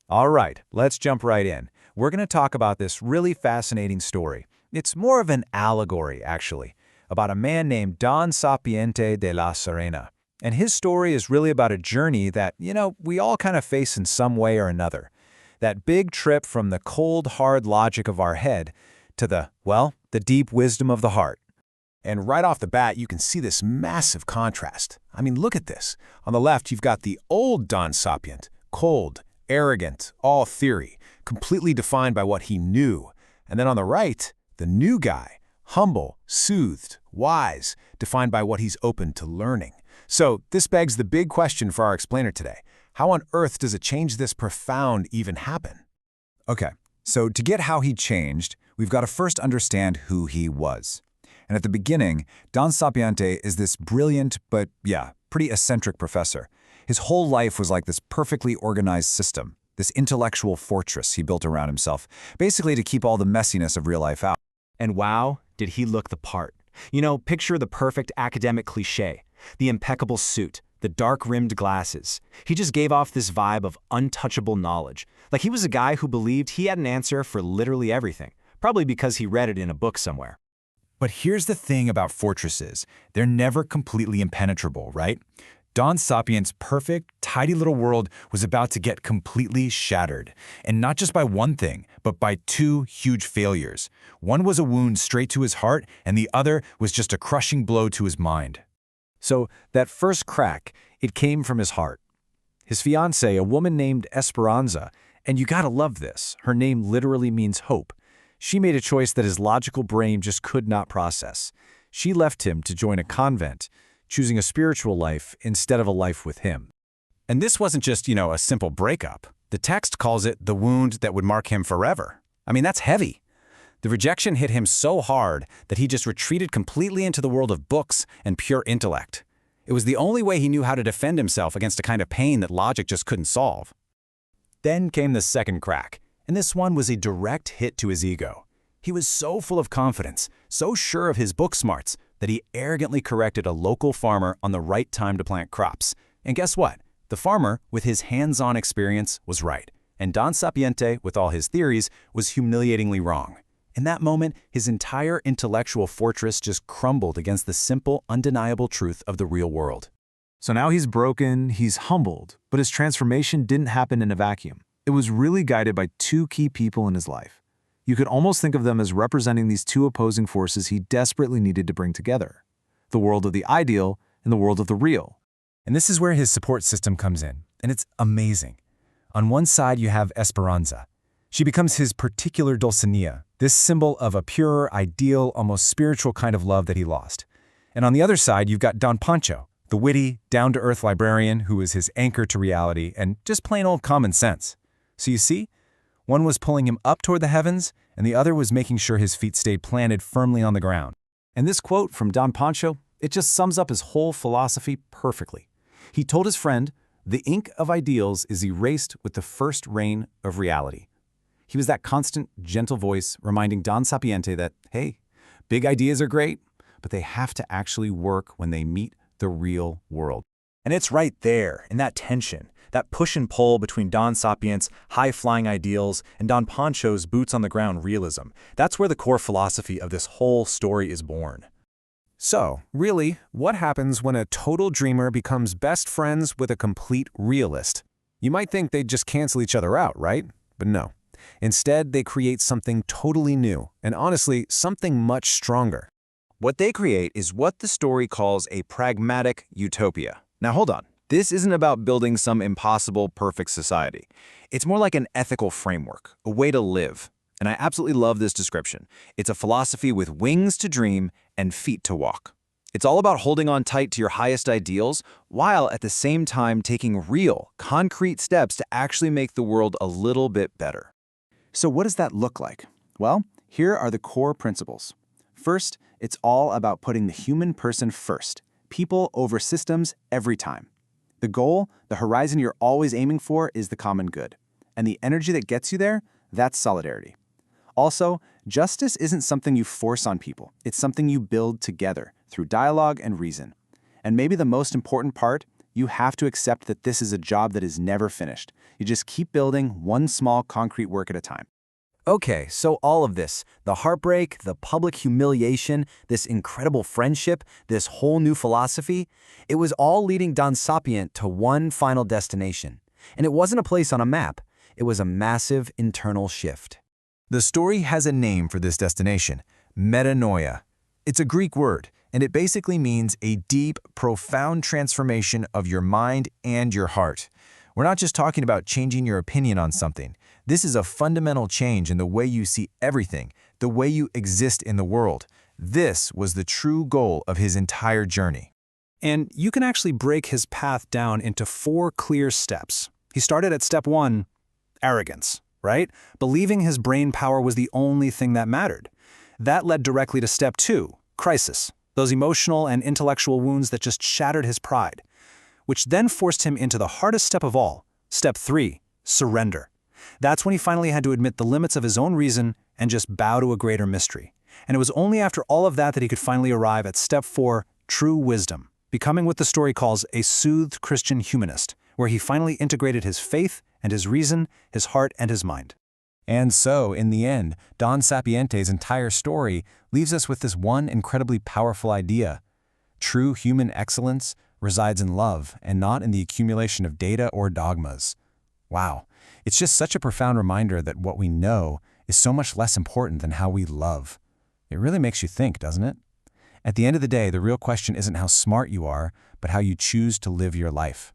All right, let's jump right in. We're going to talk about this really fascinating story. It's more of an allegory, actually, about a man named Don Sapiente de la Serena. And his story is really about a journey that, we all kind of face in some way or another. That big trip from the cold, hard logic of our head to the deep wisdom of the heart. And right off the bat, you can see this massive contrast. I mean, look at this. On the left, you've got the old Don Sapient, cold, arrogant, all theory, completely defined by what he knew. And then on the right, the new guy, humble, soothed, wise, defined by what he's open to learning. So this begs the big question for our explainer today. How on earth does a change this profound even happen? Okay, so to get how he changed, we've got to first understand who he was. And at the beginning, Don Sapiente is this brilliant but, pretty eccentric professor. His whole life was like this perfectly organized system, this intellectual fortress he built around himself, basically to keep all the messiness of real life out. And wow, did he look the part. Picture the perfect academic cliché, the impeccable suit, the dark-rimmed glasses. He just gave off this vibe of untouchable knowledge, like he was a guy who believed he had an answer for literally everything, probably because he read it in a book somewhere. But here's the thing about fortresses. They're never completely impenetrable, right? Don Sapient's perfect, tidy little world was about to get completely shattered. And not just by one thing, but by two huge failures. One was a wound straight to his heart, and the other was just a crushing blow to his mind. So that first crack, it came from his heart. His fiancée, a woman named Esperanza, and you gotta love this, her name literally means hope. She made a choice that his logical brain just could not process. She left him to join a convent, choosing a spiritual life instead of a life with him. And this wasn't just, a simple breakup. The text calls it the wound that would mark him forever. I mean, that's heavy. The rejection hit him so hard that he just retreated completely into the world of books and pure intellect. It was the only way he knew how to defend himself against a kind of pain that logic just couldn't solve. Then came the second crack, and this one was a direct hit to his ego. He was so full of confidence, so sure of his book smarts, that he arrogantly corrected a local farmer on the right time to plant crops. And guess what? The farmer, with his hands-on experience, was right. And Don Sapiente, with all his theories, was humiliatingly wrong. In that moment, his entire intellectual fortress just crumbled against the simple, undeniable truth of the real world. So now he's broken, he's humbled, but his transformation didn't happen in a vacuum. It was really guided by two key people in his life. You could almost think of them as representing these two opposing forces he desperately needed to bring together: the world of the ideal and the world of the real. And this is where his support system comes in, and it's amazing. On one side, you have Esperanza. She becomes his particular Dulcinea, this symbol of a pure, ideal, almost spiritual kind of love that he lost. And on the other side, you've got Don Pancho, the witty, down-to-earth librarian who is his anchor to reality and just plain old common sense. So you see, one was pulling him up toward the heavens, and the other was making sure his feet stayed planted firmly on the ground. And this quote from Don Pancho, it just sums up his whole philosophy perfectly. He told his friend, "The ink of ideals is erased with the first rain of reality." He was that constant, gentle voice reminding Don Sapiente that, hey, big ideas are great, but they have to actually work when they meet the real world. And it's right there, in that tension, that push and pull between Don Sapiente's high-flying ideals and Don Pancho's boots-on-the-ground realism. That's where the core philosophy of this whole story is born. So, really, what happens when a total dreamer becomes best friends with a complete realist? You might think they'd just cancel each other out, right? But no. Instead, they create something totally new, and honestly, something much stronger. What they create is what the story calls a pragmatic utopia. Now hold on. This isn't about building some impossible, perfect society. It's more like an ethical framework, a way to live. And I absolutely love this description. It's a philosophy with wings to dream and feet to walk. It's all about holding on tight to your highest ideals, while at the same time taking real, concrete steps to actually make the world a little bit better. So what does that look like? Well, here are the core principles. First, it's all about putting the human person first, people over systems every time. The goal, the horizon you're always aiming for, is the common good. And the energy that gets you there, that's solidarity. Also, justice isn't something you force on people. It's something you build together through dialogue and reason. And maybe the most important part, You have to accept that this is a job that is never finished. You just keep building one small concrete work at a time. Okay, so all of this, the heartbreak, the public humiliation, this incredible friendship, this whole new philosophy, it was all leading Don Sapient to one final destination. And it wasn't a place on a map. It was a massive internal shift. The story has a name for this destination, metanoia. It's a Greek word, and it basically means a deep, profound transformation of your mind and your heart. We're not just talking about changing your opinion on something. This is a fundamental change in the way you see everything, the way you exist in the world. This was the true goal of his entire journey. And you can actually break his path down into 4 clear steps. He started at step 1, arrogance, right? Believing his brain power was the only thing that mattered. That led directly to step 2, crisis, those emotional and intellectual wounds that just shattered his pride, which then forced him into the hardest step of all, step 3, surrender. That's when he finally had to admit the limits of his own reason and just bow to a greater mystery. And it was only after all of that he could finally arrive at step 4, true wisdom, becoming what the story calls a soothed Christian humanist, where he finally integrated his faith and his reason, his heart and his mind. And so, in the end, Don Sapiente's entire story leaves us with this one incredibly powerful idea. True human excellence resides in love and not in the accumulation of data or dogmas. Wow, it's just such a profound reminder that what we know is so much less important than how we love. It really makes you think, doesn't it? At the end of the day, the real question isn't how smart you are, but how you choose to live your life.